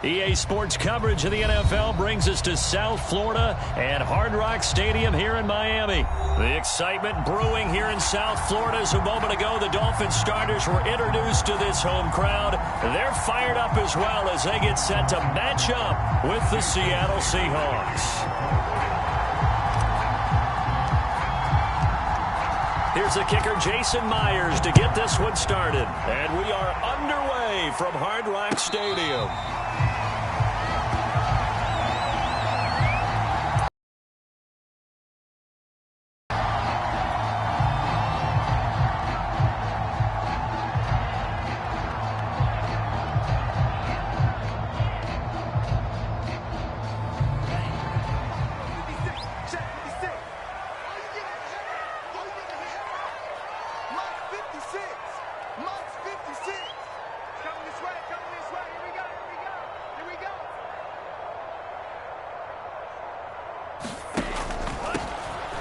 EA Sports coverage of the NFL brings us to South Florida at Hard Rock Stadium here in Miami. The excitement brewing here in South Florida as a moment ago the Dolphins starters were introduced to this home crowd. They're fired up as well as they get set to match up with the Seattle Seahawks. Here's the kicker, Jason Myers, to get this one started. And we are underway from Hard Rock Stadium.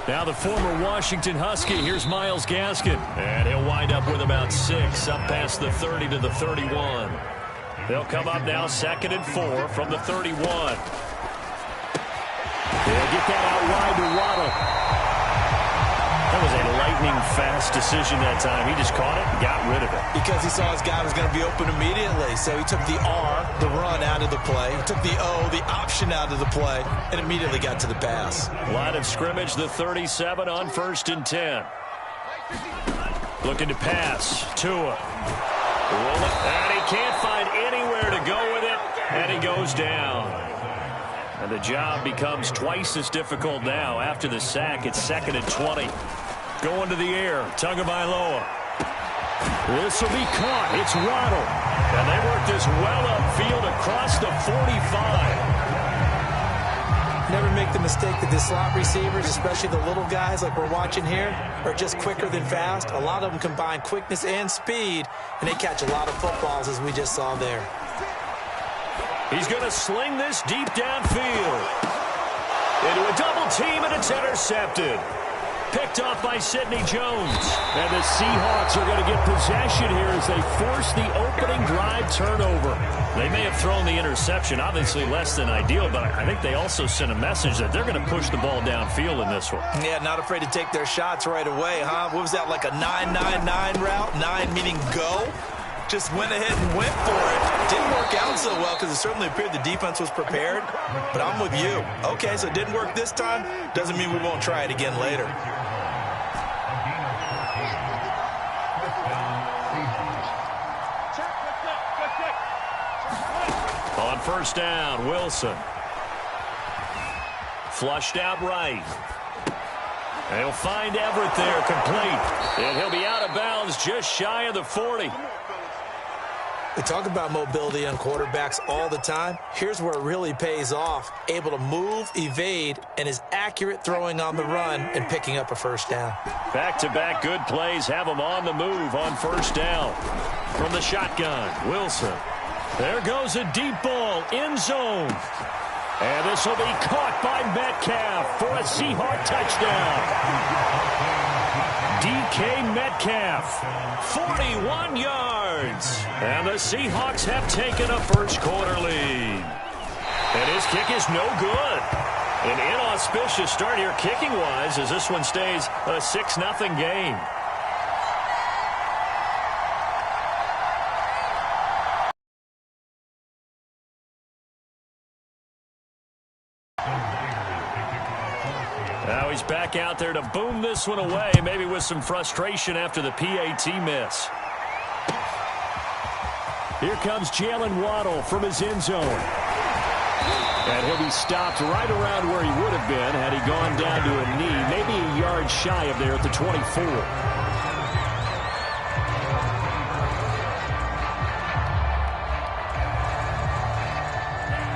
Now the former Washington Husky, here's Myles Gaskin. And he'll wind up with about 6, up past the 30 to the 31. They'll come up now 2nd and 4 from the 31. They'll get that out wide to Waddle. That was a lightning-fast decision that time. He just caught it and got rid of it. Because he saw his guy was going to be open immediately. So he took the R, the run, out of the play. He took the O, the option, out of the play, and immediately got to the pass. Line of scrimmage, the 37 on 1st and 10. Looking to pass. Tua. And he can't find anywhere to go with it, and he goes down. And the job becomes twice as difficult now. After the sack, it's 2nd and 20. Going to the air, Tagovailoa. This will be caught. It's Waddle. And they work this well upfield across the 45. Never make the mistake that the slot receivers, especially the little guys like we're watching here, are just quicker than fast. A lot of them combine quickness and speed, and they catch a lot of footballs, as we just saw there. He's going to sling this deep downfield. Into a double team, and it's intercepted. Picked off by Sidney Jones. And the Seahawks are going to get possession here as they force the opening drive turnover. They may have thrown the interception, obviously less than ideal, but I think they also sent a message that they're going to push the ball downfield in this one. Yeah, not afraid to take their shots right away, huh? What was that, like a 9-9-9 route? 9 meaning go? Just went ahead and went for it. Didn't work out so well because it certainly appeared the defense was prepared. But I'm with you. Okay, so it didn't work this time. Doesn't mean we won't try it again later. On 1st down, Wilson. Flushed out right. They'll find Everett there, complete. And he'll be out of bounds just shy of the 40. We talk about mobility on quarterbacks all the time. Here's where it really pays off. Able to move, evade, and is accurate throwing on the run and picking up a 1st down. Back-to-back good plays have him on the move on 1st down. From the shotgun, Wilson. There goes a deep ball, end zone. And this will be caught by Metcalf for a Seahawk touchdown. DK Metcalf, 41 yards. And the Seahawks have taken a first-quarter lead. And his kick is no good. An inauspicious start here kicking-wise as this one stays a 6-0 game. Now he's back out there to boom this one away, maybe with some frustration after the PAT miss. Here comes Jalen Waddle from his end zone. And he'll be stopped right around where he would have been had he gone down to a knee, maybe a yard shy of there at the 24.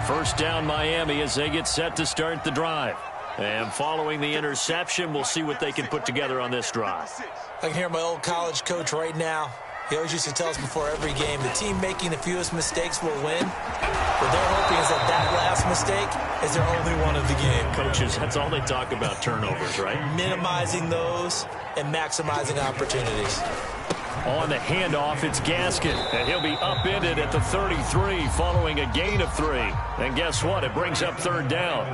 First down Miami as they get set to start the drive. And following the interception, we'll see what they can put together on this drive. I can hear my old college coach right now. He always used to tell us before every game, the team making the fewest mistakes will win. What they're hoping is that last mistake is their only one of the game. Coaches, that's all they talk about, turnovers, right? Minimizing those and maximizing opportunities. On the handoff, it's Gaskin, and he'll be upended at the 33 following a gain of 3. And guess what? It brings up third down.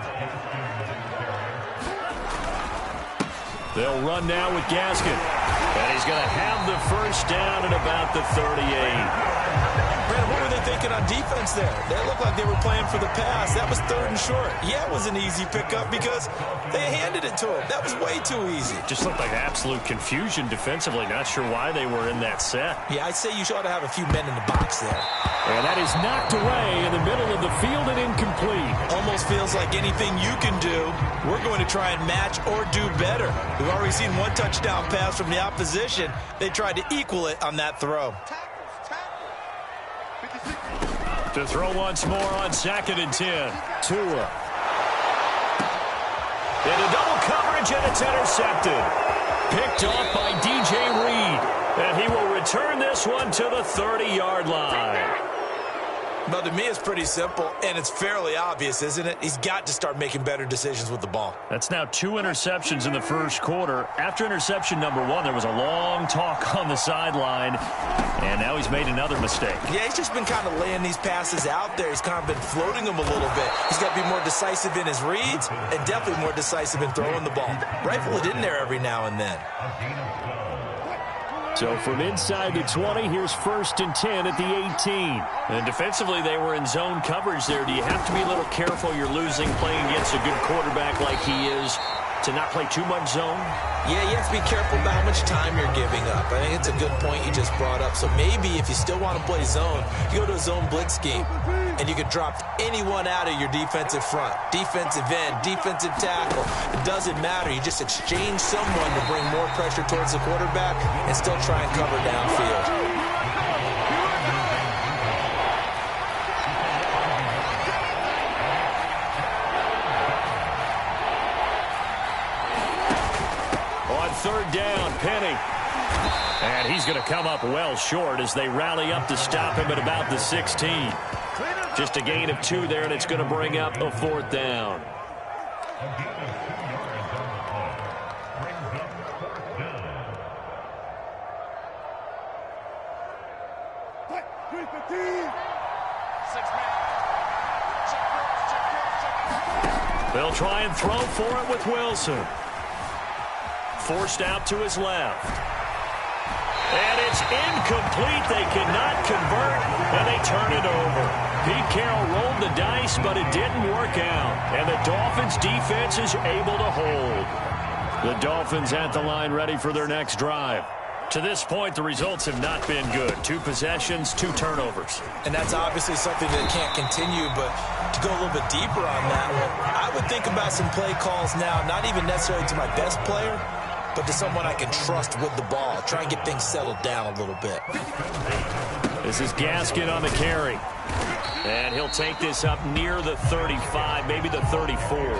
They'll run now with Gaskin, and he's going to have the first down at about the 38. Brandon, what were they thinking on defense there? They looked like they were playing for the pass. That was 3rd and short. Yeah, it was an easy pickup because they handed it to him. That was way too easy. Just looked like absolute confusion defensively. Not sure why they were in that set. Yeah, I'd say you ought to have a few men in the box there. And that is knocked away in the middle of the field and incomplete. Almost feels like anything you can do, we're going to try and match or do better. We've already seen one touchdown pass from the opposition. They tried to equal it on that throw. To throw once more on 2nd and 10. Tua. Into double coverage, and it's intercepted. Picked off by DJ Reed. And he will return this one to the 30-yard line. Well, to me, it's pretty simple, and it's fairly obvious, isn't it? He's got to start making better decisions with the ball. That's now 2 interceptions in the first quarter. After interception number 1, there was a long talk on the sideline, and now he's made another mistake. Yeah, he's just been kind of laying these passes out there. He's kind of been floating them a little bit. He's got to be more decisive in his reads and definitely more decisive in throwing the ball. Rifle it in there every now and then. So from inside the 20, here's 1st and 10 at the 18. And defensively, they were in zone coverage there. Do you have to be a little careful you're losing playing against a good quarterback like he is to not play too much zone? Yeah, you have to be careful about how much time you're giving up. I think it's a good point you just brought up. So maybe if you still want to play zone, you go to a zone blitz scheme, and you can drop anyone out of your defensive front. Defensive end, defensive tackle. It doesn't matter. You just exchange someone to bring more pressure towards the quarterback and still try and cover downfield. Third down, Penny. And he's going to come up well short as they rally up to stop him at about the 16. Just a gain of 2 there, and it's going to bring up a 4th down. They'll try and throw for it with Wilson. Forced out to his left. And it's incomplete. They cannot convert, and they turn it over. Pete Carroll rolled the dice, but it didn't work out. And the Dolphins' defense is able to hold. The Dolphins at the line ready for their next drive. To this point, the results have not been good. 2 possessions, 2 turnovers. And that's obviously something that can't continue, but to go a little bit deeper on that one, I would think about some play calls now, not even necessarily to my best player, but to someone I can trust with the ball. Try and get things settled down a little bit. This is Gaskin on the carry. And he'll take this up near the 35, maybe the 34.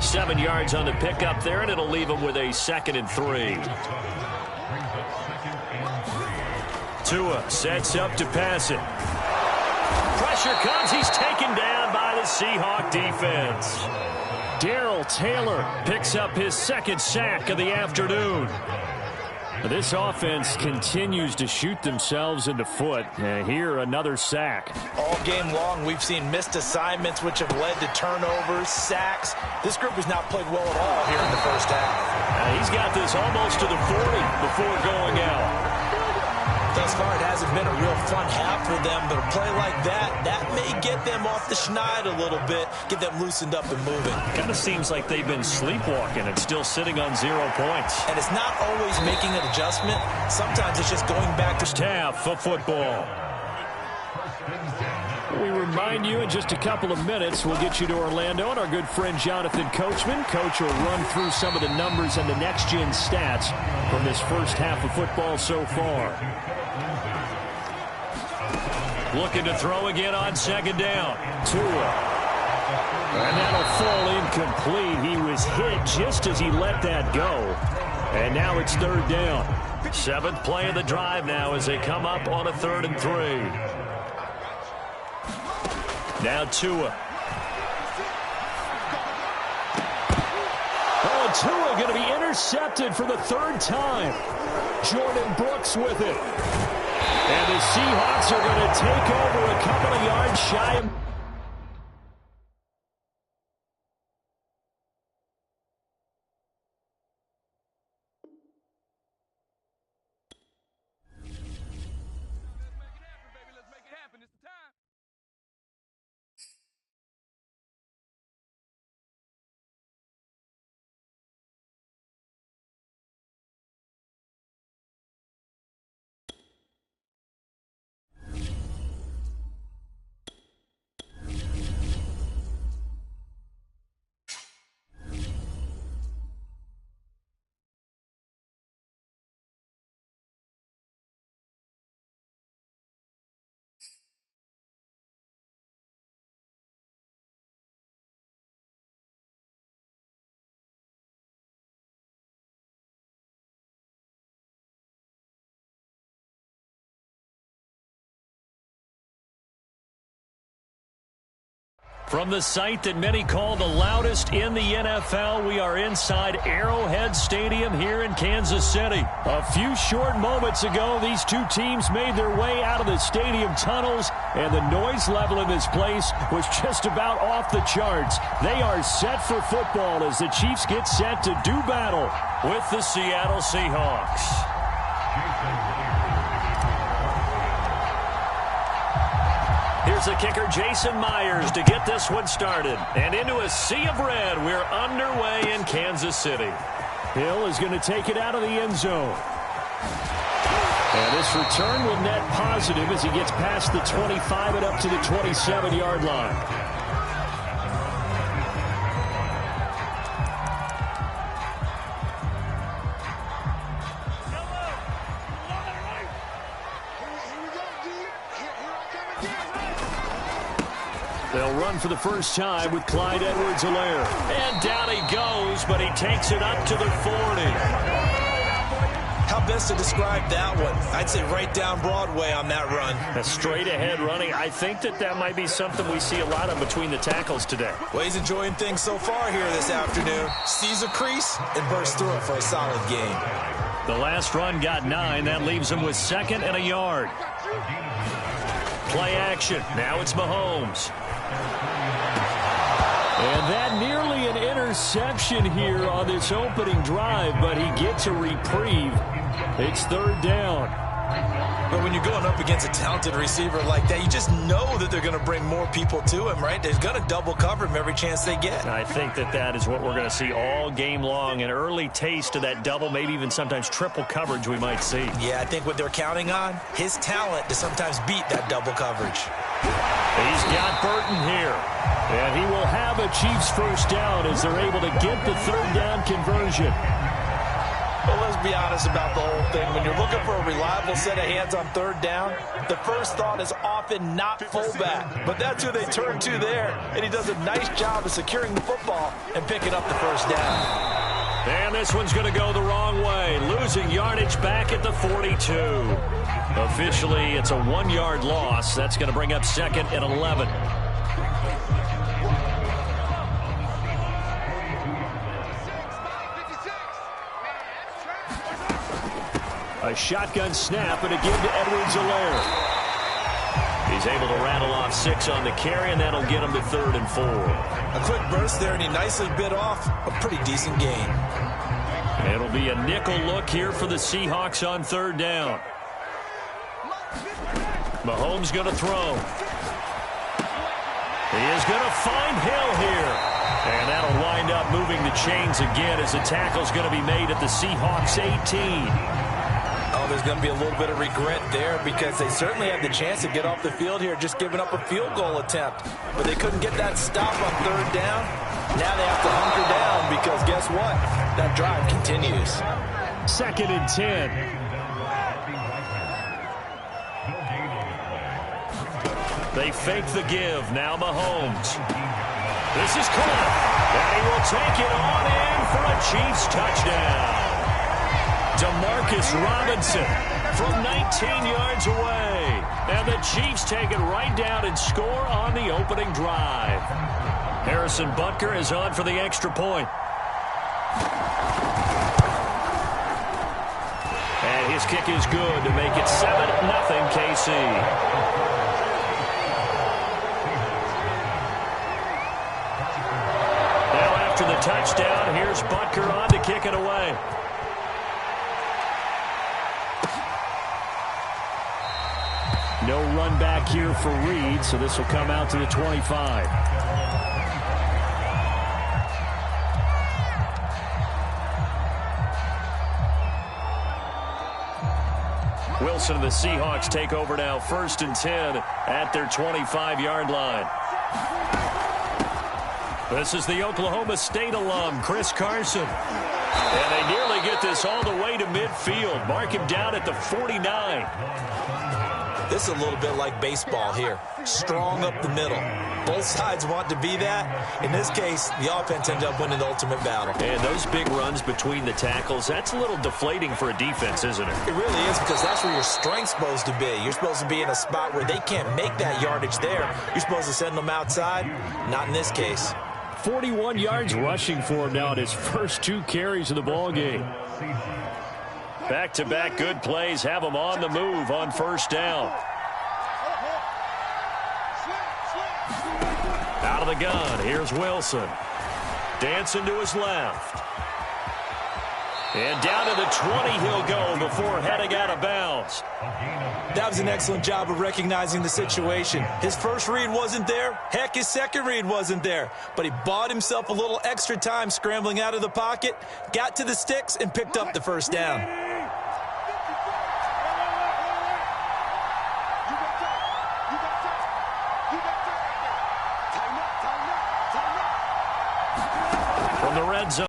7 yards on the pickup there, and it'll leave him with a 2nd and 3. Tua sets up to pass it. Pressure comes. He's taken down by the Seahawk defense. Darrell Taylor picks up his 2nd sack of the afternoon. This offense continues to shoot themselves in the foot. And here, another sack. All game long, we've seen missed assignments, which have led to turnovers, sacks. This group has not played well at all here in the first half. He's got this almost to the 40 before going out. Thus far, it hasn't been a real fun half for them, but a play like that may get them off the schneid a little bit, get them loosened up and moving. Kind of seems like they've been sleepwalking and still sitting on 0 points. And it's not always making an adjustment. Sometimes it's just going back to half of football. We remind you in just a couple of minutes, we'll get you to Orlando and our good friend Jonathan Coachman. Coach will run through some of the numbers and the next-gen stats from this first half of football so far. Looking to throw again on 2nd down. Tua. And that'll fall incomplete. He was hit just as he let that go. And now it's 3rd down. 7th play of the drive now as they come up on a 3rd and 3. Now Tua. Oh, Tua going to be intercepted for the third time. Jordan Brooks with it. And the Seahawks are going to take over a couple of yards shy of... From the site that many call the loudest in the NFL, we are inside Arrowhead Stadium here in Kansas City. A few short moments ago, these two teams made their way out of the stadium tunnels, and the noise level in this place was just about off the charts. They are set for football as the Chiefs get set to do battle with the Seattle Seahawks. Here's the kicker, Jason Myers, to get this one started. And into a sea of red, we're underway in Kansas City. Hill is going to take it out of the end zone. And this return will net positive as he gets past the 25 and up to the 27-yard line. They'll run for the first time with Clyde Edwards-Helaire. And down he goes, but he takes it up to the 40. How best to describe that one? I'd say right down Broadway on that run. A straight-ahead running. I think that might be something we see a lot of between the tackles today. Well, he's enjoying things so far here this afternoon. Sees a crease and bursts through it for a solid gain. The last run got 9. That leaves him with 2nd and a yard. Play action. Now it's Mahomes. And that nearly an interception here on this opening drive, but he gets a reprieve. It's 3rd down. But when you're going up against a talented receiver like that, you just know that they're going to bring more people to him, right? They're going to double cover him every chance they get. I think that is what we're going to see all game long. An early taste of that double, maybe even sometimes triple coverage we might see. Yeah, I think what they're counting on, his talent to sometimes beat that double coverage. He's got Burton here. And he will have a Chiefs first down as they're able to get the 3rd down conversion. Well, let's be honest about the whole thing. When you're looking for a reliable set of hands on 3rd down, the first thought is often not fullback. But that's who they turn to there. And he does a nice job of securing the football and picking up the first down. And this one's going to go the wrong way. Losing yardage back at the 42. Officially, it's a 1-yard loss. That's going to bring up 2nd and 11. A shotgun snap and a give to Edwards-Helaire. He's able to rattle off 6 on the carry, and that'll get him to 3rd and 4. A quick burst there, and he nicely bit off a pretty decent gain. It'll be a nickel look here for the Seahawks on 3rd down. Mahomes going to throw. He is going to find Hill here. And that'll wind up moving the chains again as the tackle's going to be made at the Seahawks 18. Oh, there's going to be a little bit of regret there because they certainly had the chance to get off the field here, just giving up a field goal attempt. But they couldn't get that stop on 3rd down. Now they have to hunker down because guess what? That drive continues. 2nd and 10. They fake the give. Now Mahomes. This is caught. And he will take it on in for a Chiefs touchdown. Demarcus Robinson from 19 yards away. And the Chiefs take it right down and score on the opening drive. Harrison Butker is on for the extra point. And his kick is good to make it 7-0 KC. Now after the touchdown, here's Butker on to kick it away. No run back here for Reed, so this will come out to the 25. Wilson and the Seahawks take over now, 1st and 10 at their 25-yard line. This is the Oklahoma State alum, Chris Carson. And they nearly get this all the way to midfield. Mark him down at the 49. This is a little bit like baseball here. Strong up the middle. Both sides want to be that. In this case, the offense ended up winning the ultimate battle. And those big runs between the tackles, that's a little deflating for a defense, isn't it? It really is, because that's where your strength's supposed to be. You're supposed to be in a spot where they can't make that yardage there. You're supposed to send them outside. Not in this case. 41 yards rushing for him now at his first 2 carries of the ball game. Back-to-back good plays have him on the move on 1st down. Out of the gun, here's Wilson. Dancing to his left. And down to the 20 he'll go before heading out of bounds. That was an excellent job of recognizing the situation. His first read wasn't there. Heck, his second read wasn't there. But he bought himself a little extra time scrambling out of the pocket, got to the sticks, and picked up the 1st down. From the red zone.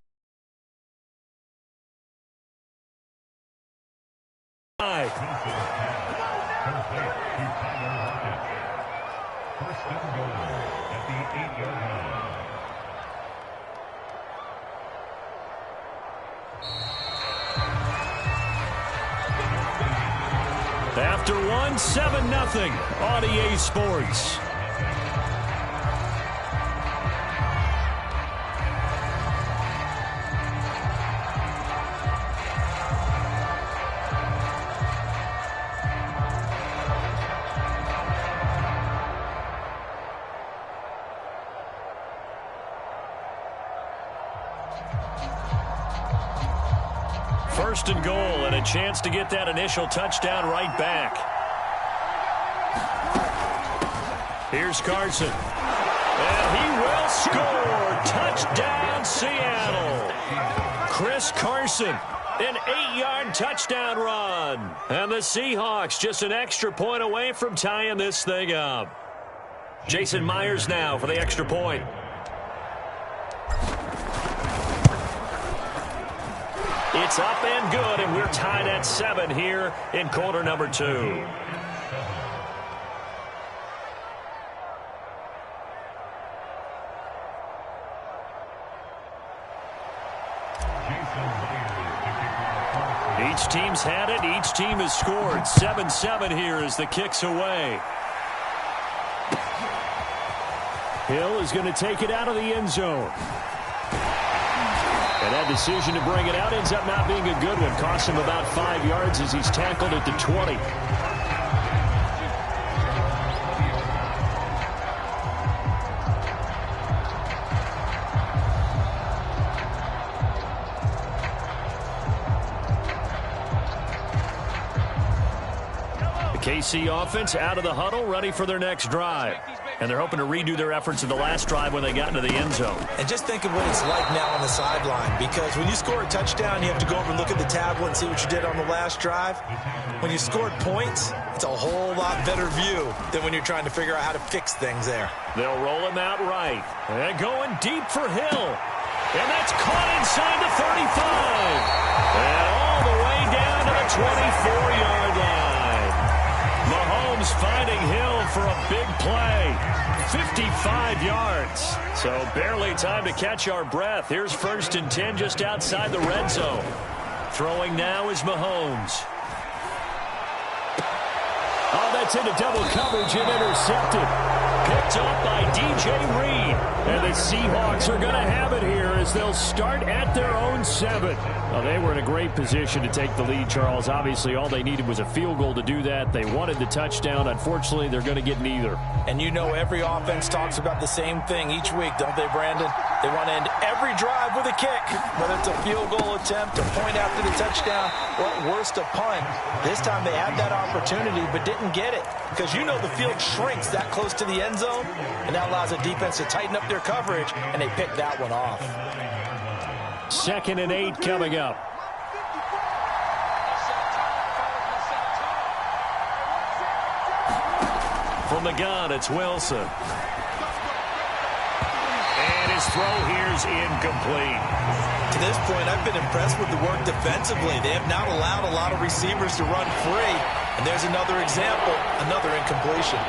After one, 7-0 on EA Sports. First and goal, and a chance to get that initial touchdown right back. Here's Carson. And he will score. Touchdown, Seattle. Chris Carson, an 8-yard touchdown run. And the Seahawks just an extra point away from tying this thing up. Jason Myers now for the extra point. It's up and good, and we're tied at 7 here in quarter number 2. Each team's had it. Each team has scored. 7-7 here as the kick's away. Hill is going to take it out of the end zone. And that decision to bring it out ends up not being a good one. Costs him about 5 yards as he's tackled at the 20. The KC offense out of the huddle, ready for their next drive. And they're hoping to redo their efforts in the last drive when they got into the end zone. And just think of what it's like now on the sideline, because when you score a touchdown, you have to go over and look at the tablet and see what you did on the last drive. When you scored points, it's a whole lot better view than when you're trying to figure out how to fix things there. They'll roll him out right. And going deep for Hill. And that's caught inside the 35. And all the way down to the 24-yard line. Mahomes finding Hill for a big play. 55 yards. So barely time to catch our breath. Here's 1st and 10 just outside the red zone. Throwing now is Mahomes. Oh, that's into double coverage and intercepted. Picked up by DJ Reed. And the Seahawks are going to have it here as they'll start at their own 7. Well, they were in a great position to take the lead, Charles. Obviously, all they needed was a field goal to do that. They wanted the touchdown. Unfortunately, they're going to get neither. And you know every offense talks about the same thing each week, don't they, Brandon? They want to end every drive with a kick, whether it's a field goal attempt, a point after the touchdown, or at worst, a punt. This time they had that opportunity but didn't get it because you know the field shrinks that close to the end zone, and that allows a defense to tighten up their coverage, and they picked that one off. 2nd and 8 coming up. From the gun, it's Wilson. And his throw here's incomplete. To this point, I've been impressed with the work defensively. They have not allowed a lot of receivers to run free. And there's another example, another incompletion.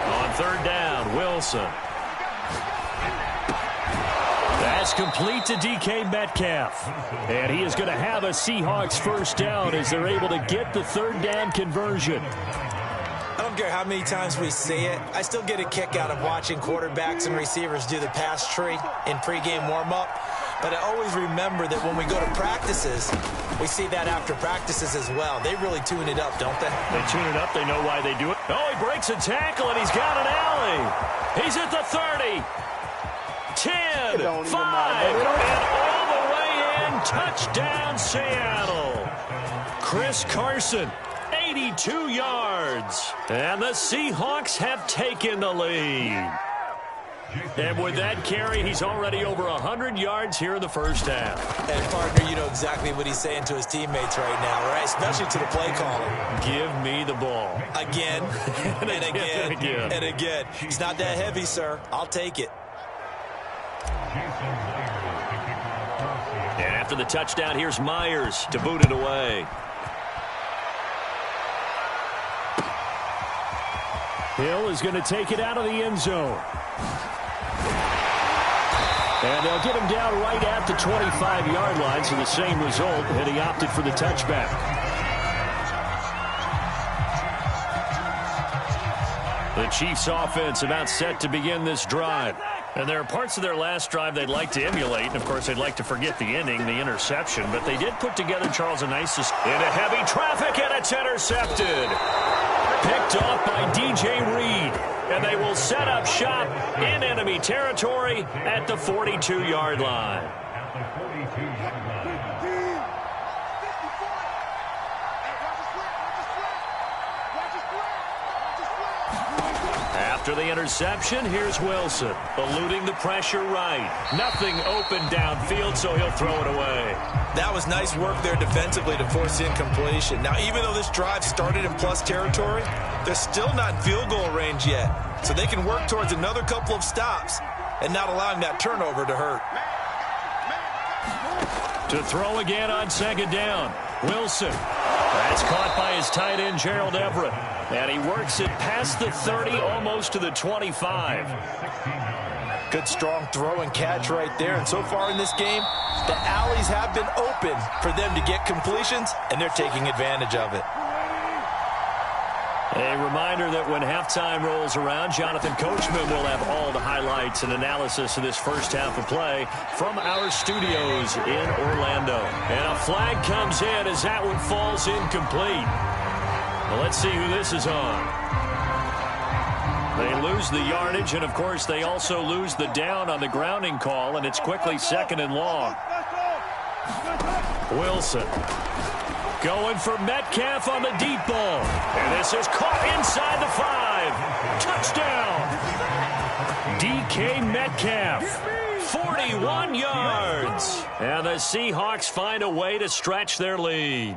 On 3rd down, Wilson. That's complete to DK Metcalf. And he is going to have a Seahawks first down as they're able to get the 3rd down conversion. I don't care how many times we see it. I still get a kick out of watching quarterbacks and receivers do the pass tree in pregame warm-up. But I always remember that when we go to practices, we see that after practices as well. They really tune it up, don't they? They tune it up. They know why they do it. Oh, he breaks a tackle, and he's got an alley. He's at the 30. 10, 5, and all the way in. Touchdown, Seattle. Chris Carson, 82 yards. And the Seahawks have taken the lead. And with that carry, he's already over 100 yards here in the first half. And, partner, you know exactly what he's saying to his teammates right now, right? Especially to the play caller. Give me the ball. Again, and again, and again. It's not that heavy, sir. I'll take it. And after the touchdown, here's Myers to boot it away. Hill is going to take it out of the end zone. And they'll get him down right at the 25-yard line, so the same result, and he opted for the touchback. The Chiefs offense about set to begin this drive. And there are parts of their last drive they'd like to emulate. And, of course, they'd like to forget the ending, the interception. But they did put together, Charles, a nice into heavy traffic, and it's intercepted. Picked off by DJ Reed. And they will set up shop in enemy territory at the 42-yard line. After the interception, here's Wilson, eluding the pressure right. Nothing open downfield, so he'll throw it away. That was nice work there defensively to force the incompletion. Now, even though this drive started in plus territory, they're still not in field goal range yet. So they can work towards another couple of stops and not allowing that turnover to hurt. To throw again on 2nd down, Wilson. That's caught by his tight end, Gerald Everett. And he works it past the 30, almost to the 25. Good strong throw and catch right there. And so far in this game, the alleys have been open for them to get completions, and they're taking advantage of it. A reminder that when halftime rolls around, Jonathan Coachman will have all the highlights and analysis of this first half of play from our studios in Orlando. And a flag comes in as that one falls incomplete. Well, let's see who this is on. They lose the yardage, and, of course, they also lose the down on the grounding call, and it's quickly 2nd and long. Wilson going for Metcalf on the deep ball. And this is caught inside the 5. Touchdown. DK Metcalf. 41 yards. And the Seahawks find a way to stretch their lead.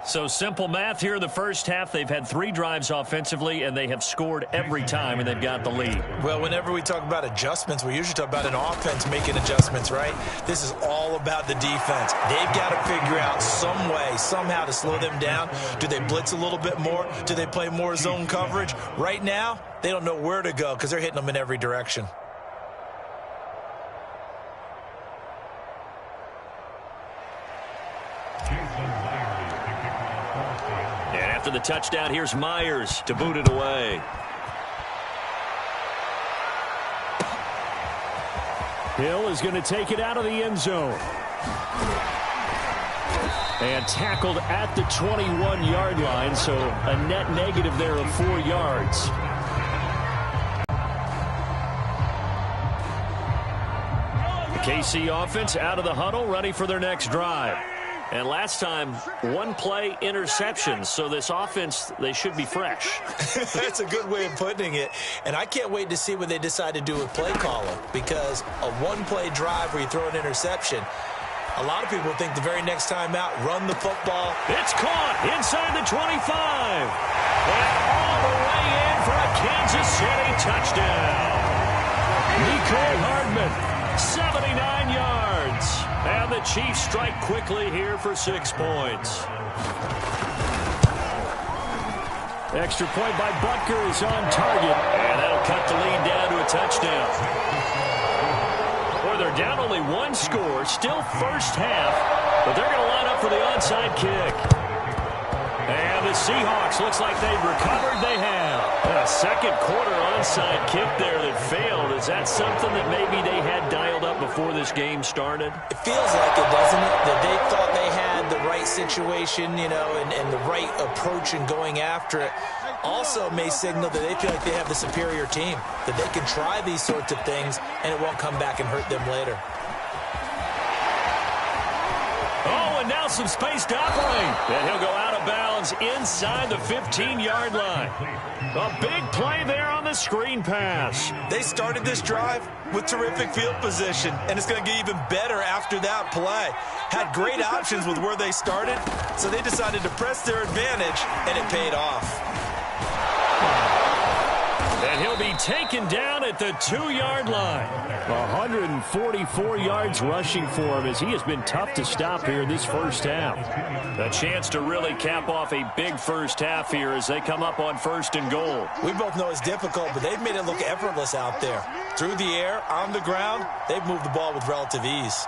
So simple math here in the first half. They've had 3 drives offensively, and they have scored every time, and they've got the lead. Well, whenever we talk about adjustments, we usually talk about an offense making adjustments, right? This is all about the defense. They've got to figure out some way, somehow to slow them down. Do they blitz a little bit more? Do they play more zone coverage? Right now, they don't know where to go because they're hitting them in every direction. And after the touchdown, here's Myers to boot it away. Hill is going to take it out of the end zone. And tackled at the 21-yard line, so a net negative there of 4 yards. KC offense out of the huddle, ready for their next drive. And last time, one-play interception, so this offense, they should be fresh. That's a good way of putting it. And I can't wait to see what they decide to do with play calling, because a one-play drive where you throw an interception, a lot of people think the very next time out, run the football. It's caught inside the 25. And all the way in for a Kansas City touchdown. Nicole Hardman, 79 yards. And the Chiefs strike quickly here for 6 points. Extra point by Butker is on target. And that'll cut the lead down to a touchdown. Boy, they're down only 1 score, still first half, but they're going to line up for the onside kick. And the Seahawks, looks like they've recovered. They have. A second quarter onside kick there that failed. Is that something that maybe they had dialed up before this game started? It feels like it, doesn't it? That they thought they had the right situation, you know, and the right approach in going after it. Also may signal that they feel like they have the superior team, that they can try these sorts of things and it won't come back and hurt them later. Oh, and now some space to operate. And he'll go out of bounds inside the 15-yard line. A big play there on the screen pass. They started this drive with terrific field position, and it's going to get even better after that play. Had great options with where they started, so they decided to press their advantage, and it paid off. And he'll be taken down at the 2-yard line. 144 yards rushing for him as he has been tough to stop here this first half. A chance to really cap off a big first half here as they come up on 1st and goal. We both know it's difficult, but they've made it look effortless out there. Through the air, on the ground, they've moved the ball with relative ease.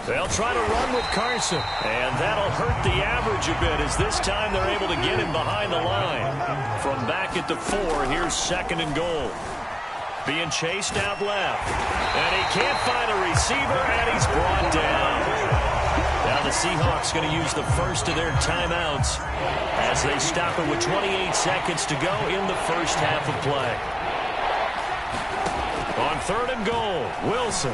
They'll try to run with Carson, and that'll hurt the average a bit as this time they're able to get him behind the line. From back at the 4, here's 2nd and goal. Being chased out left, and he can't find a receiver, and he's brought down. Now the Seahawks going to use the first of their timeouts as they stop it with 28 seconds to go in the first half of play. On 3rd and goal, Wilson.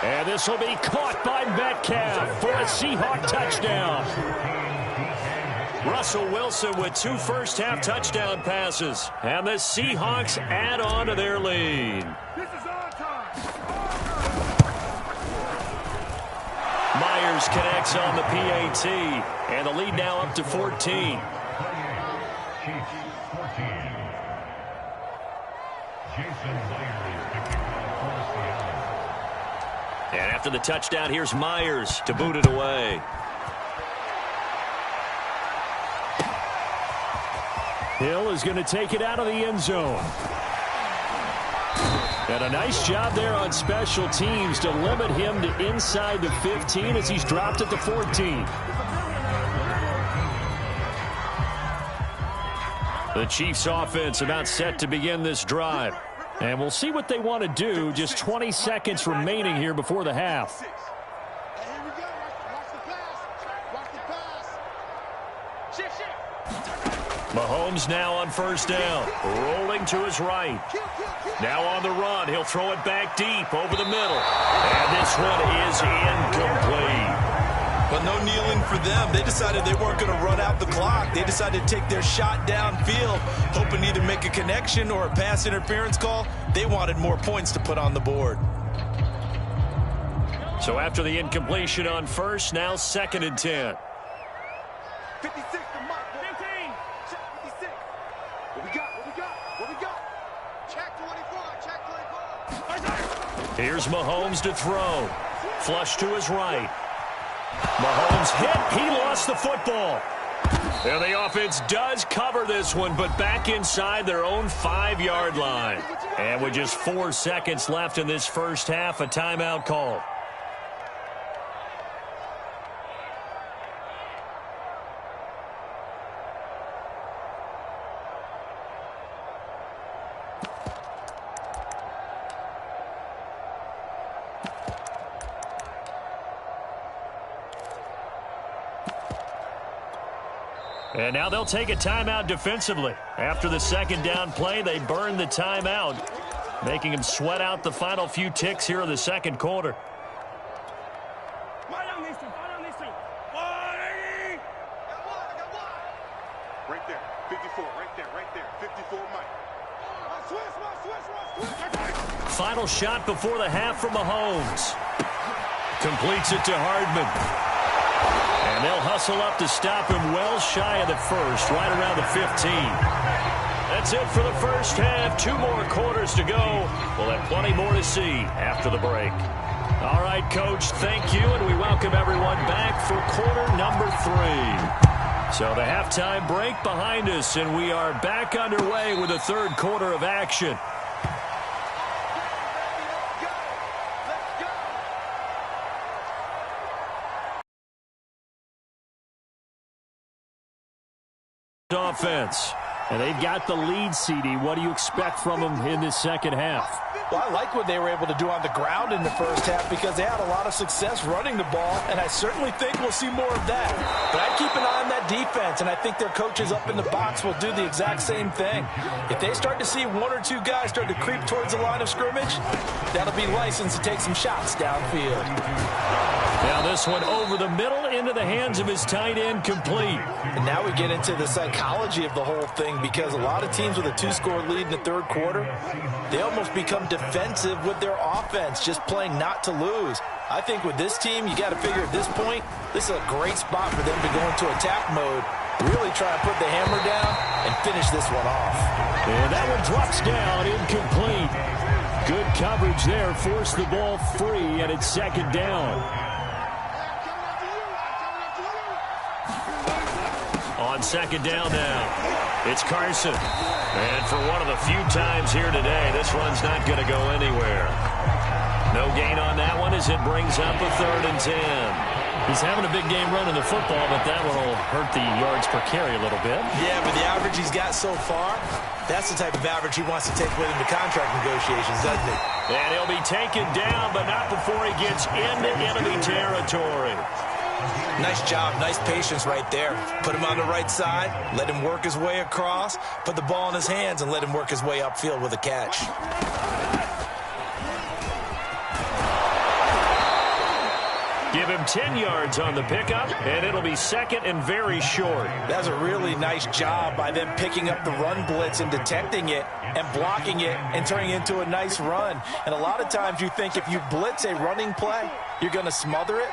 And this will be caught by Metcalf for a Seahawk touchdown. Russell Wilson with 2 first-half touchdown passes. And the Seahawks add on to their lead. Myers connects on the PAT. And the lead now up to 14. And after the touchdown, here's Myers to boot it away. Hill is going to take it out of the end zone. And a nice job there on special teams to limit him to inside the 15 as he's dropped at the 14. The Chiefs offense about set to begin this drive. And we'll see what they want to do. Just 20 seconds remaining here before the half. Mahomes now on 1st down. Rolling to his right. Now on the run. He'll throw it back deep over the middle. And this one is incomplete. But no kneeling for them. They decided they weren't going to run out the clock. They decided to take their shot downfield, hoping to either make a connection or a pass interference call. They wanted more points to put on the board. So after the incompletion on 1st, now 2nd and 10. 56 to Mark. 15. Check 56. What we got? Check 24. Here's Mahomes to throw. Flush to his right. Mahomes hit. He lost the football. And the offense does cover this one, but back inside their own 5-yard line. And with just 4 seconds left in this first half, a timeout call. And now they'll take a timeout defensively. After the second down play, they burn the timeout, making them sweat out the final few ticks here in the second quarter. Right there, 54, right there, 54, Mike. Final shot before the half from Mahomes. Completes it to Hardman. And they'll hustle up to stop him well shy of the first, right around the 15. That's it for the first half. 2 more quarters to go. We'll have plenty more to see after the break. All right, Coach, thank you, and we welcome everyone back for quarter number 3. So the halftime break behind us, and we are back underway with the third quarter of action. Offense. And they've got the lead, CD. What do you expect from them in this second half? Well, I like what they were able to do on the ground in the first half because they had a lot of success running the ball, and I certainly think we'll see more of that. But I'd keep an eye on that defense, and I think their coaches up in the box will do the exact same thing. If they start to see 1 or 2 guys start to creep towards the line of scrimmage, that'll be licensed to take some shots downfield. Now this one over the middle into the hands of his tight end, complete. And now we get into the psychology of the whole thing because a lot of teams with a 2-score lead in the third quarter, they almost become defensive with their offense, just playing not to lose. I think with this team, you got to figure at this point, this is a great spot for them to go into attack mode, really try and put the hammer down and finish this one off. And that one drops down, incomplete. Good coverage there, forced the ball free, and it's second down. On second down now, it's Carson. And for one of the few times here today, this run's not going to go anywhere. No gain on that one as it brings up a 3rd and 10. He's having a big game running the football, but that one will hurt the yards per carry a little bit. Yeah, but the average he's got so far, that's the type of average he wants to take with him to contract negotiations, doesn't he? And he'll be taken down, but not before he gets into enemy territory. Nice job, nice patience right there. Put him on the right side, let him work his way across, put the ball in his hands, and let him work his way upfield with a catch. Give him 10 yards on the pickup, and it'll be second and very short. That's a really nice job by them picking up the run blitz and detecting it and blocking it and turning it into a nice run. And a lot of times you think if you blitz a running play, you're going to smother it.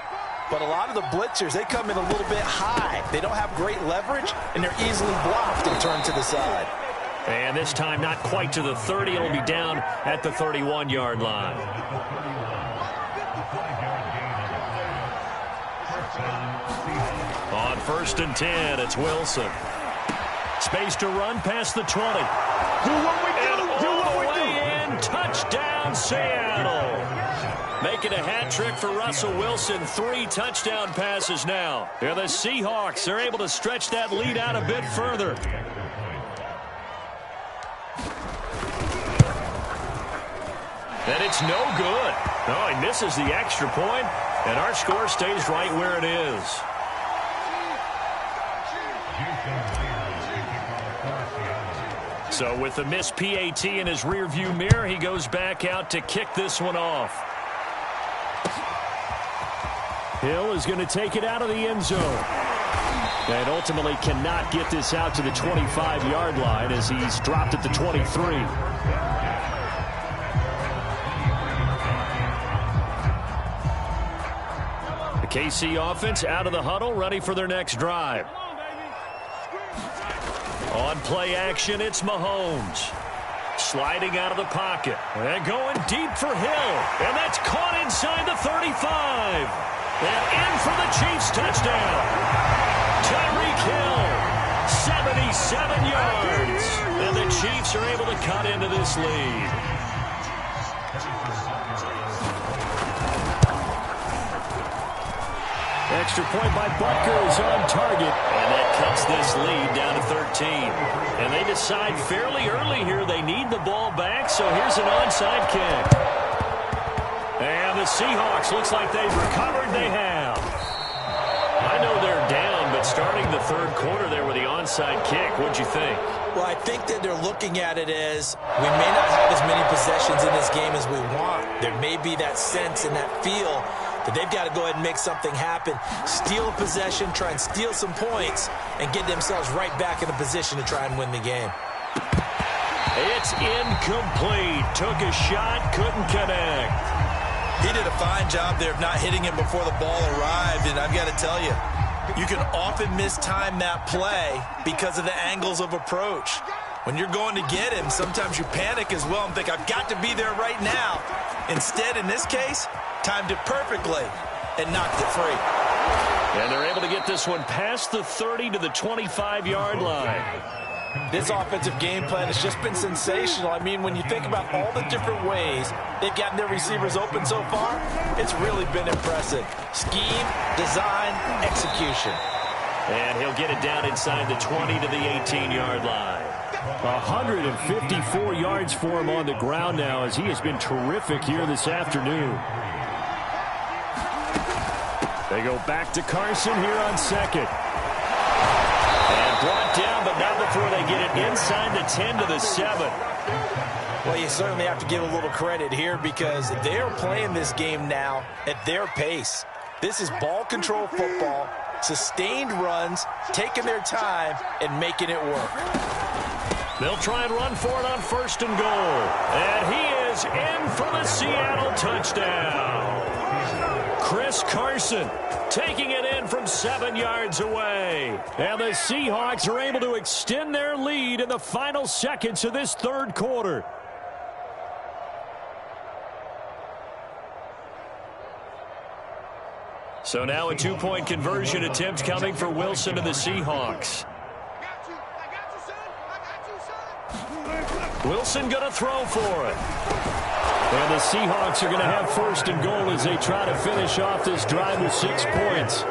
But a lot of the blitzers, they come in a little bit high. They don't have great leverage, and they're easily blocked and turned to the side. And this time not quite to the 30. It'll be down at the 31-yard line. On 1st and 10, it's Wilson. Space to run past the 20. Do what we do. And all the way in, touchdown Seattle. Making a hat trick for Russell Wilson. 3 touchdown passes now. And the Seahawks are able to stretch that lead out a bit further. And it's no good. Oh, he misses the extra point, and our score stays right where it is. So with the missed PAT in his rearview mirror, he goes back out to kick this one off. Hill is going to take it out of the end zone. And ultimately cannot get this out to the 25-yard line as he's dropped at the 23. The KC offense out of the huddle, ready for their next drive. On play action, it's Mahomes. Sliding out of the pocket. And going deep for Hill. And that's caught inside the 35. And in for the Chiefs touchdown. Tyreek kill. 77 yards. And the Chiefs are able to cut into this lead. Extra point by Butker is on target. And that cuts this lead down to 13. And they decide fairly early here they need the ball back, so here's an onside kick. And the Seahawks, looks like they've recovered. They have. I know they're down, but starting the third quarter there with the onside kick, what'd you think? Well, I think that they're looking at it as we may not have as many possessions in this game as we want. There may be that sense and that feel that they've got to go ahead and make something happen, steal a possession, try and steal some points, and get themselves right back in a position to try and win the game. It's incomplete. Took a shot, couldn't connect. He did a fine job there of not hitting him before the ball arrived, and I've got to tell you, you can often mistime that play because of the angles of approach. When you're going to get him, sometimes you panic as well and think, I've got to be there right now. Instead, in this case, timed it perfectly and knocked it free. And they're able to get this one past the 30 to the 25-yard line. This offensive game plan has just been sensational. I mean, when you think about all the different ways they've gotten their receivers open so far, it's really been impressive. Scheme, design, execution. And he'll get it down inside the 20 to the 18-yard line. 154 yards for him on the ground now, as he has been terrific here this afternoon. They go back to Carson here on second. And brought down, but not before they get it inside the 10 to the 7. Well, you certainly have to give a little credit here because they're playing this game now at their pace. This is ball control football, sustained runs, taking their time, and making it work. They'll try and run for it on first and goal. And he is in for the Seattle touchdown. Chris Carson taking it in from 7 yards away. And the Seahawks are able to extend their lead in the final seconds of this third quarter. So now a two-point conversion attempt coming for Wilson to the Seahawks. Wilson going to throw for it. And the Seahawks are going to have first and goal as they try to finish off this drive with 6 points.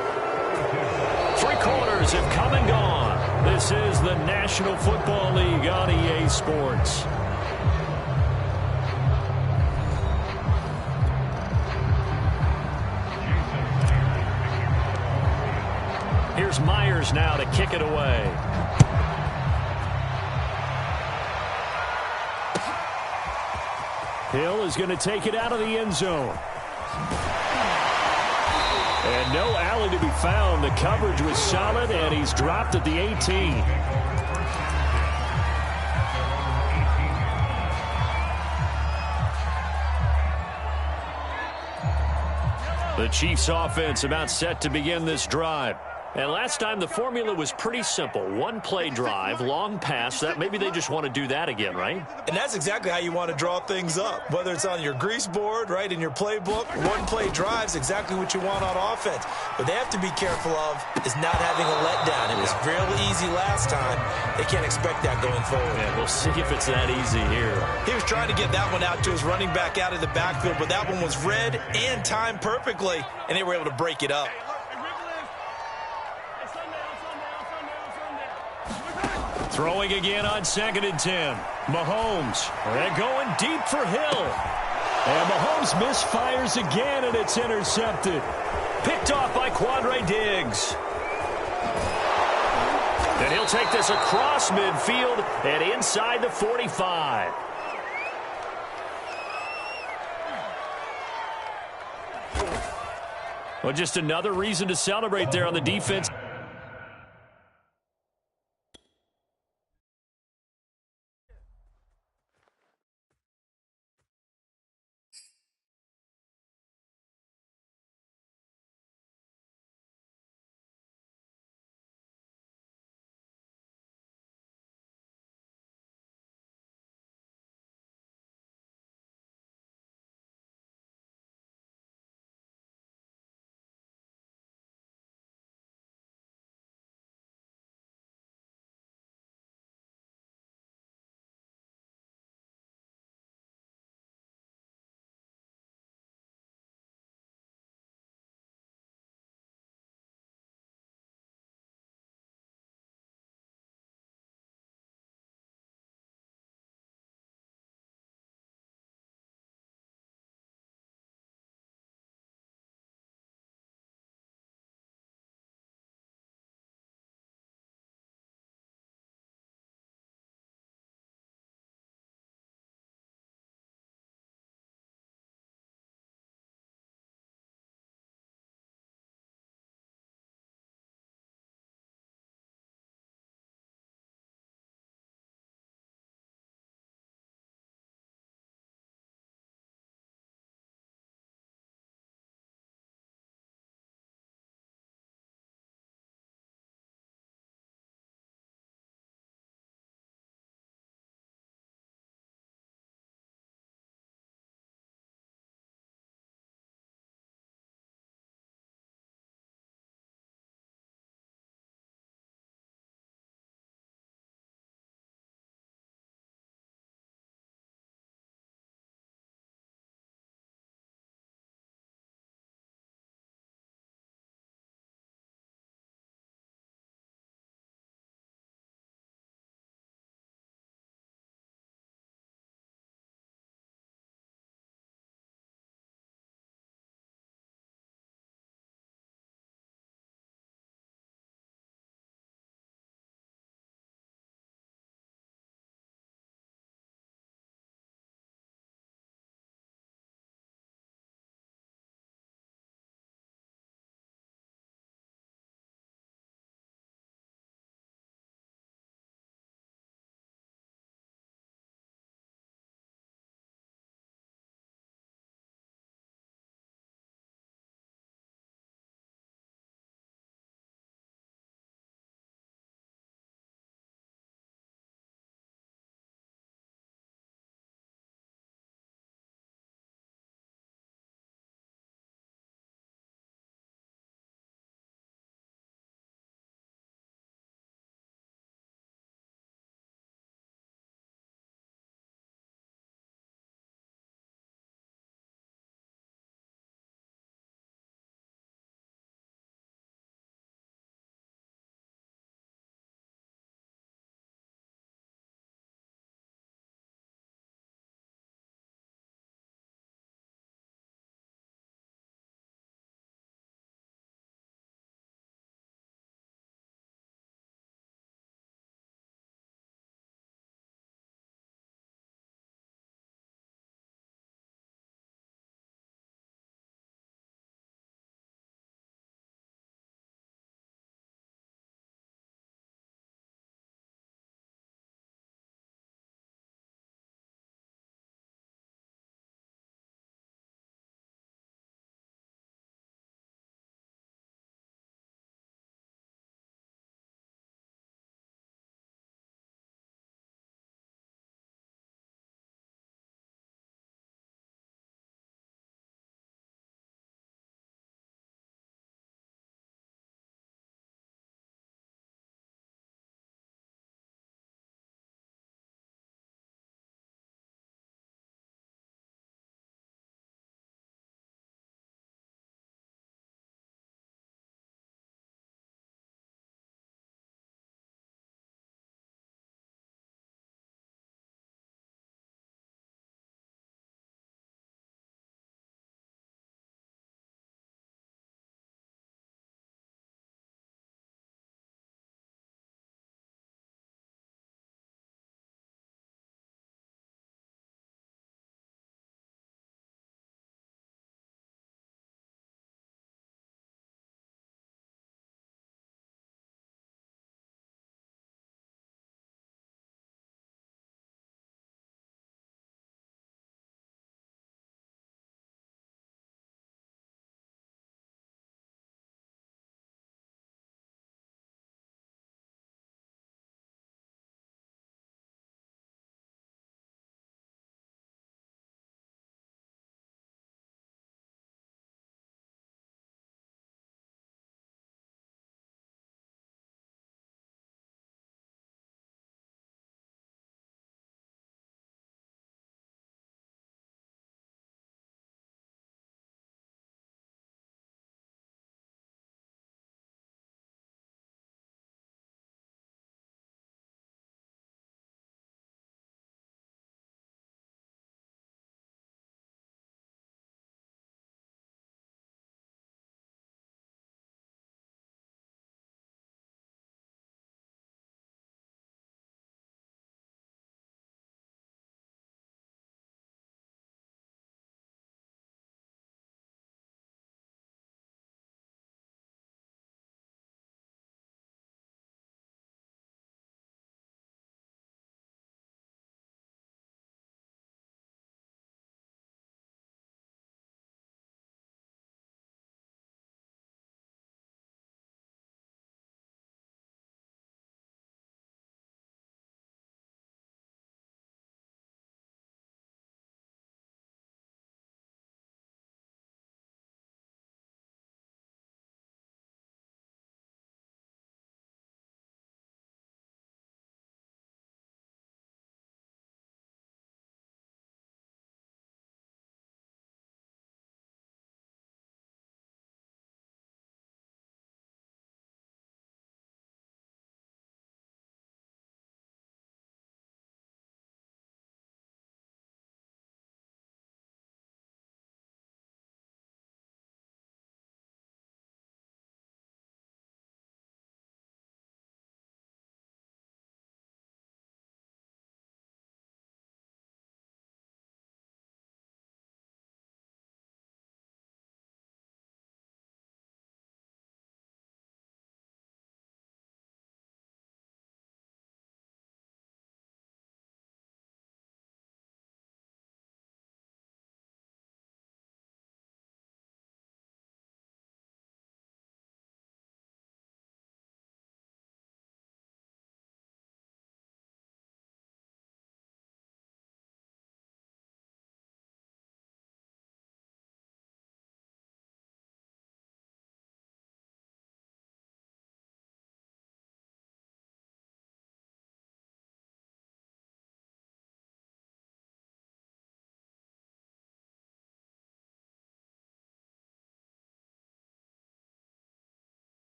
3 quarters have come and gone. This is the National Football League on EA Sports. Here's Myers now to kick it away. Hill is going to take it out of the end zone. And no alley to be found. The coverage was solid, and he's dropped at the 18. The Chiefs offense about set to begin this drive. And last time the formula was pretty simple. One play drive, long pass. That maybe they just want to do that again, right? And that's exactly how you want to draw things up. Whether it's on your grease board, right, in your playbook, one play drive is exactly what you want on offense. What they have to be careful of is not having a letdown. It was real easy last time. They can't expect that going forward. Yeah, we'll see if it's that easy here. He was trying to get that one out to his running back out of the backfield, but that one was read and timed perfectly, and they were able to break it up. Throwing again on 2nd and 10. Mahomes. And going deep for Hill. And Mahomes misfires again, and it's intercepted. Picked off by Quandre Diggs. And he'll take this across midfield and inside the 45. Well, just another reason to celebrate there on the defense.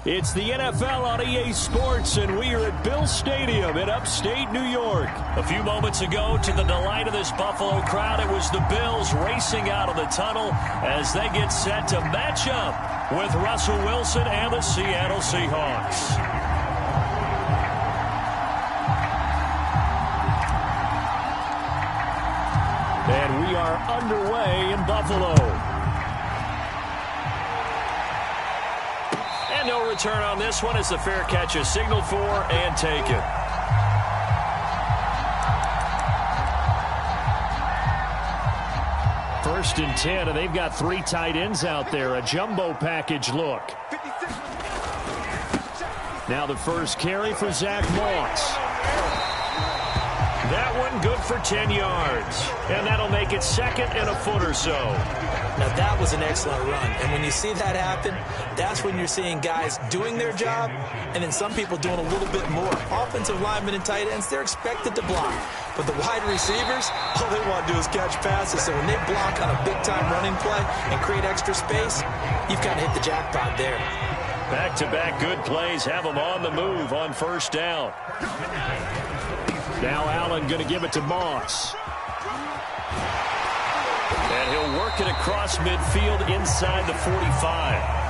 It's the NFL on EA Sports, and we are at Bill Stadium in upstate New York. A few moments ago, to the delight of this Buffalo crowd, it was the Bills racing out of the tunnel as they get set to match up with Russell Wilson and the Seattle Seahawks. And we are underway in Buffalo. And no return on this one as the fair catch is signaled for and taken. First and 10, and they've got 3 tight ends out there. A jumbo package look. Now the first carry for Zach Moss. That one good for 10 yards. And that'll make it second and a foot or so. Now that was an excellent run. And when you see that happen, that's when you're seeing guys doing their job and then some people doing a little bit more. Offensive linemen and tight ends, they're expected to block. But the wide receivers, all they want to do is catch passes. So when they block on a big-time running play and create extra space, you've kind of hit the jackpot there. Back-to-back good plays have them on the move on first down. Now Allen going to give it to Moss. And he'll work it across midfield inside the 45.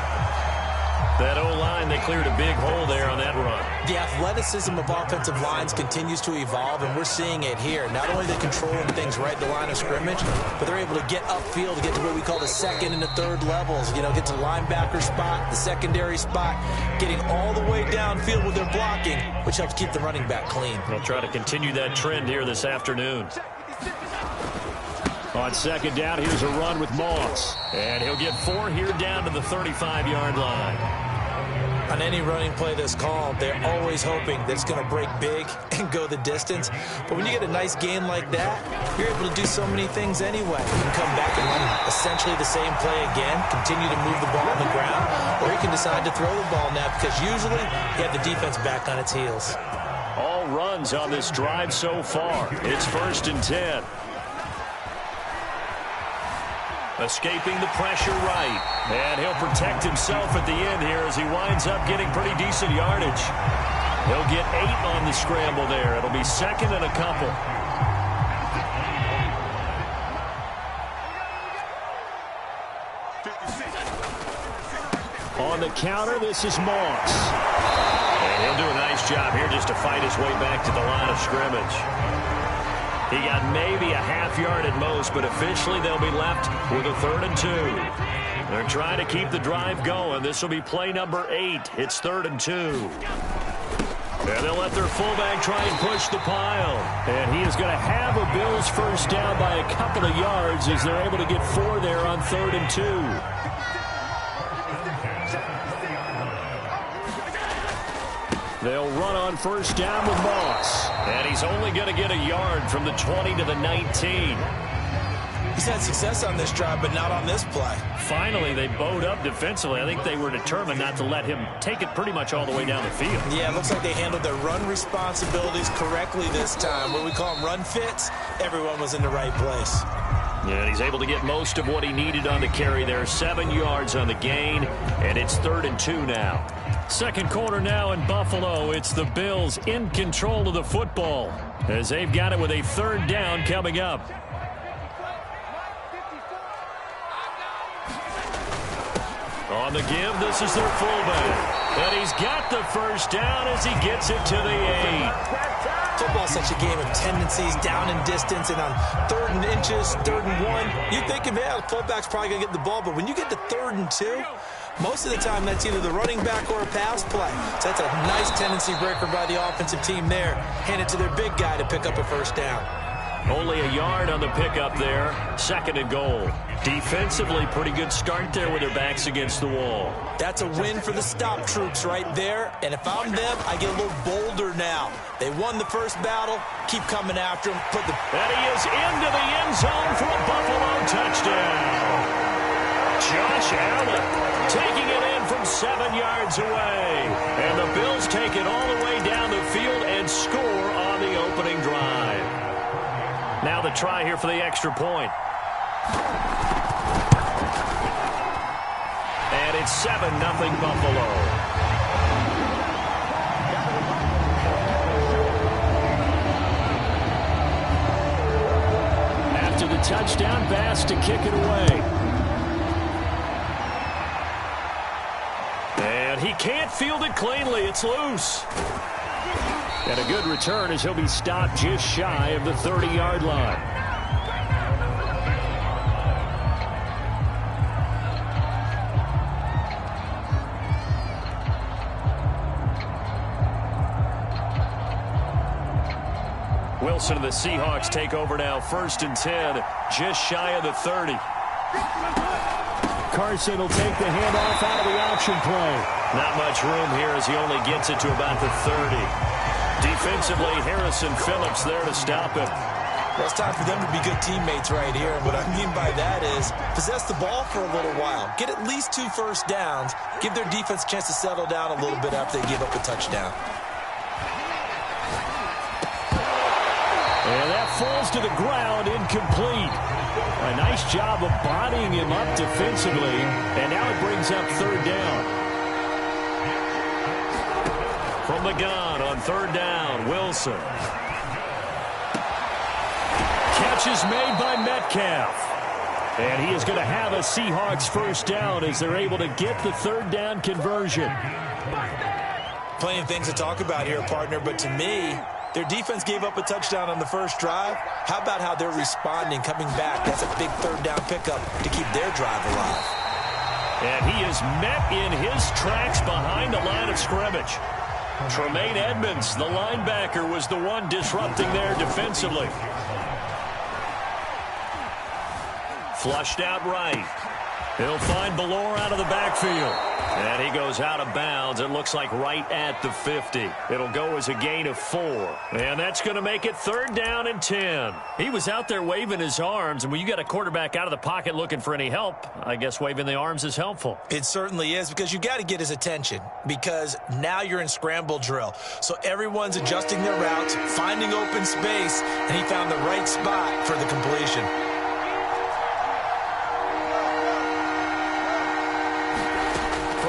That O-line, they cleared a big hole there on that run. The athleticism of offensive lines continues to evolve, and we're seeing it here. Not only are they controlling things right at the line of scrimmage, but they're able to get upfield to get to what we call the second and the third levels. You know, get to linebacker spot, the secondary spot, getting all the way downfield with their blocking, which helps keep the running back clean. They'll try to continue that trend here this afternoon. On second down, here's a run with Moss. And he'll get 4 here down to the 35-yard line. On any running play that's called, they're always hoping that it's going to break big and go the distance. But when you get a nice gain like that, you're able to do so many things anyway. You can come back and run essentially the same play again, continue to move the ball on the ground, or you can decide to throw the ball now because usually you have the defense back on its heels. All runs on this drive so far. It's first and 10. Escaping the pressure right. And he'll protect himself at the end here as he winds up getting pretty decent yardage. He'll get 8 on the scramble there. It'll be second and a couple. On the counter, this is Moss. And he'll do a nice job here just to fight his way back to the line of scrimmage. He got maybe a half yard at most, but officially they'll be left with a 3rd and 2. They're trying to keep the drive going. This will be play number 8. It's 3rd and 2. And they'll let their fullback try and push the pile. And he is going to have a Bills first down by a couple of yards as they're able to get 4 there on 3rd and 2. They'll run on first down with Moss. And he's only going to get a yard from the 20 to the 19. He's had success on this drive, but not on this play. Finally, they bowed up defensively. I think they were determined not to let him take it pretty much all the way down the field. Yeah, it looks like they handled their run responsibilities correctly this time. What we call them run fits, everyone was in the right place. Yeah, and he's able to get most of what he needed on the carry there. 7 yards on the gain, and it's 3rd and 2 now. Second quarter now in Buffalo. It's the Bills in control of the football as they've got it with a 3rd down coming up. On the give, this is their fullback. And he's got the first down as he gets it to the 8. Football's such a game of tendencies, down and distance, and on 3rd and inches, 3rd and 1, you think, man, the fullback's probably going to get the ball. But when you get to 3rd and 2, most of the time that's either the running back or a pass play. So that's a nice tendency breaker by the offensive team there. Hand it to their big guy to pick up a first down. Only a yard on the pickup there. 2nd and goal. Defensively, pretty good start there with their backs against the wall. That's a win for the stop troops right there. And if I'm them, I get a little bolder now. They won the first battle. Keep coming after him. And he is into the end zone for a Buffalo touchdown. Josh Allen taking it in from 7 yards away. And the Bills take it all the way down the field and score on the opening drive. Now the try here for the extra point. And it's 7-0 Buffalo. touchdown pass to kick it away. And he can't field it cleanly. It's loose. And a good return as he'll be stopped just shy of the 30-yard line. Wilson and the Seahawks take over now, 1st and 10, just shy of the 30. Carson will take the handoff out of the option play. Not much room here as he only gets it to about the 30. Defensively, Harrison Phillips there to stop him. Well, it's time for them to be good teammates right here. And what I mean by that is possess the ball for a little while. Get at least 2 first downs. Give their defense a chance to settle down a little bit after they give up a touchdown. And that falls to the ground, incomplete. A nice job of bodying him up defensively. And now it brings up 3rd down. From the gun on 3rd down, Wilson. Catch is made by Metcalf. And he is going to have a Seahawks 1st down as they're able to get the 3rd down conversion. Plenty of things to talk about here, partner, but to me, their defense gave up a touchdown on the first drive. How about how they're responding, coming back? That's a big 3rd down pickup to keep their drive alive. And he is met in his tracks behind the line of scrimmage. Tremaine Edmonds, the linebacker, was the one disrupting there defensively. Flushed out right. He'll find Ballore out of the backfield. And he goes out of bounds. It looks like right at the 50. It'll go as a gain of 4. And that's going to make it 3rd down and 10. He was out there waving his arms. And when you got a quarterback out of the pocket looking for any help, I guess waving the arms is helpful. It certainly is, because you got to get his attention, because now you're in scramble drill. So everyone's adjusting their routes, finding open space, and he found the right spot for the completion.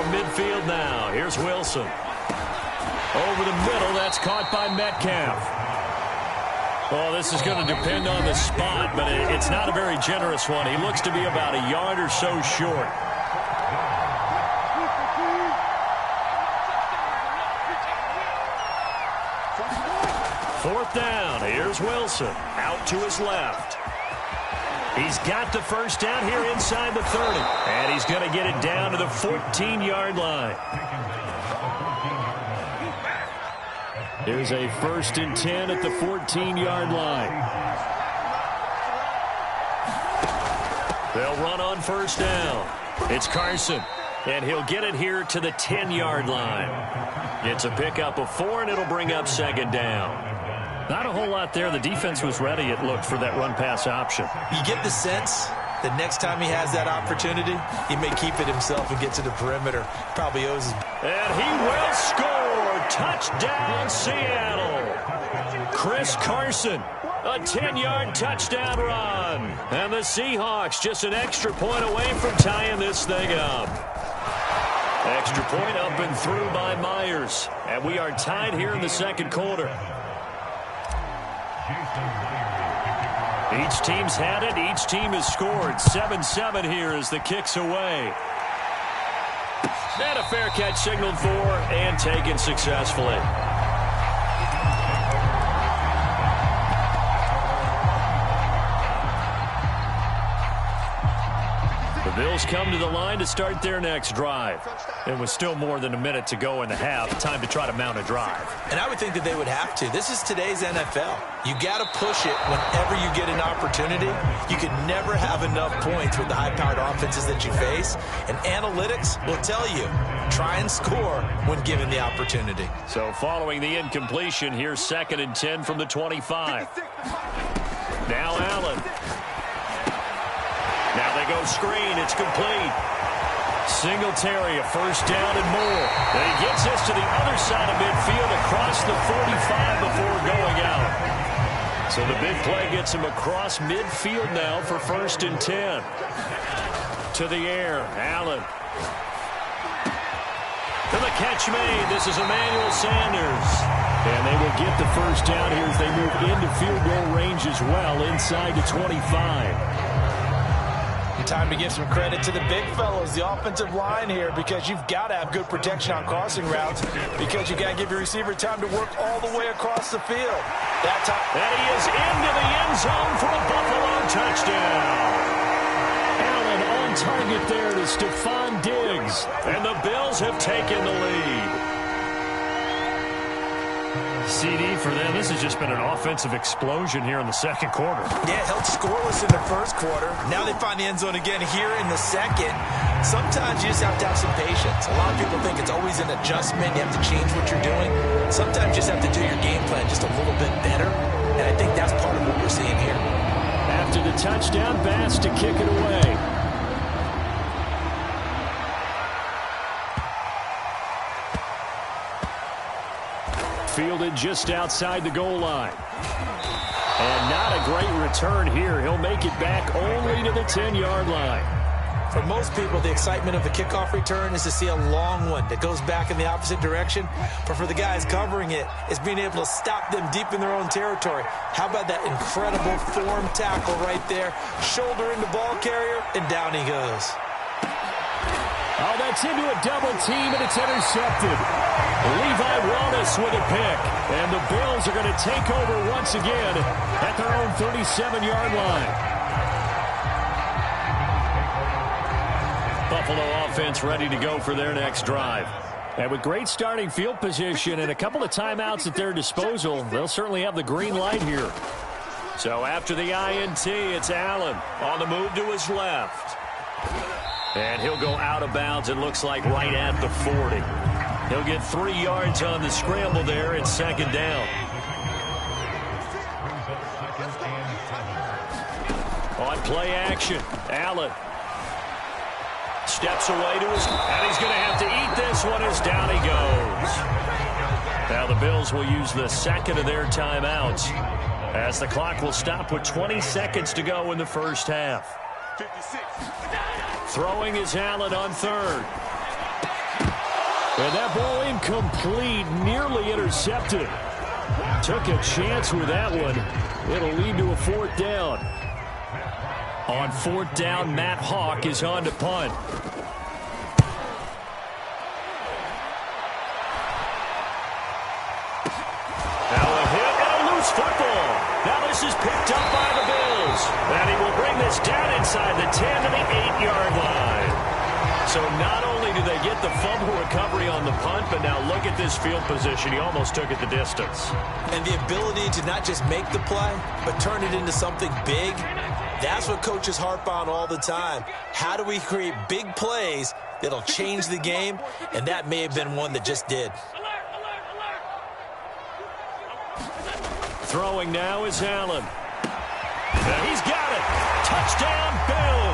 Midfield now. Here's Wilson. Over the middle. That's caught by Metcalf. Oh, this is going to depend on the spot, but it's not a very generous one. He looks to be about a yard or so short. Fourth down. Here's Wilson. Out to his left. He's got the 1st down here inside the 30. And he's going to get it down to the 14-yard line. Here's a 1st and 10 at the 14-yard line. They'll run on 1st down. It's Carson. And he'll get it here to the 10-yard line. It's a pickup of 4, and it'll bring up 2nd down. Not a whole lot there. The defense was ready, it looked, for that run-pass option. You get the sense that next time he has that opportunity, he may keep it himself and get to the perimeter. Probably owes his... And he will score! Touchdown, Seattle! Chris Carson, a 10-yard touchdown run. And the Seahawks just an extra point away from tying this thing up. Extra point up and through by Myers. And we are tied here in the 2nd quarter. Each team's had it. Each team has scored. 7-7 here as the kick's away. And a fair catch signaled for and taken successfully. The Bills come to the line to start their next drive. It was still more than a minute to go in the half. Time to try to mount a drive. And I would think that they would have to. This is today's NFL. You got to push it whenever you get an opportunity. You can never have enough points with the high-powered offenses that you face. And analytics will tell you, try and score when given the opportunity. So following the incompletion, here's 2nd and 10 from the 25. Now Allen. Now they go screen. It's complete. Singletary, a 1st down and more. And he gets this to the other side of midfield across the 45 before going out. So the big play gets him across midfield now for 1st and 10. To the air, Allen. And the catch made. This is Emmanuel Sanders. And they will get the first down here as they move into field goal range as well, inside the 25. Time to give some credit to the big fellows, the offensive line here, because you've got to have good protection on crossing routes, because you've got to give your receiver time to work all the way across the field. That time, and he is into the end zone for a Buffalo touchdown. Allen on target there to Stephon Diggs, and the Bills have taken the lead. CD for them. This has just been an offensive explosion here in the second quarter. Yeah, held scoreless in the first quarter. Now they find the end zone again here in the second. Sometimes you just have to have some patience. A lot of people think it's always an adjustment. You have to change what you're doing. Sometimes you just have to do your game plan just a little bit better. And I think that's part of what we're seeing here. After the touchdown, Bass to kick it away. Fielded just outside the goal line. And not a great return here. He'll make it back only to the 10-yard line. For most people, the excitement of the kickoff return is to see a long one that goes back in the opposite direction. But for the guys covering it, it's being able to stop them deep in their own territory. How about that incredible form tackle right there? Shoulder into ball carrier, and down he goes. Oh, that's into a double team, and it's intercepted. Levi Wallace with a pick. And the Bills are going to take over once again at their own 37-yard line. Buffalo offense ready to go for their next drive. And with great starting field position and a couple of timeouts at their disposal, they'll certainly have the green light here. So after the INT, it's Allen on the move to his left. And he'll go out of bounds, it looks like right at the 40. He'll get 3 yards on the scramble there. It's second down. On play action, Allen steps away to his, and he's going to have to eat this one as down he goes. Now the Bills will use the second of their timeouts as the clock will stop with 20 seconds to go in the first half. 56. Throwing is Allen on third. And that ball incomplete, nearly intercepted. Took a chance with that one. It'll lead to a fourth down. On fourth down, Matt Hawk is on to punt. Now a hit and a loose football. Now this is picked up by the Bills. And he will bring this down inside the 10 to the 8-yard line. So not only do they get the fumble recovery on the punt, but now look at this field position. He almost took it the distance. And the ability to not just make the play, but turn it into something big, that's what coaches harp on all the time. How do we create big plays that'll change the game? And that may have been one that just did. Throwing now is Allen. And he's got it. Touchdown, Bills.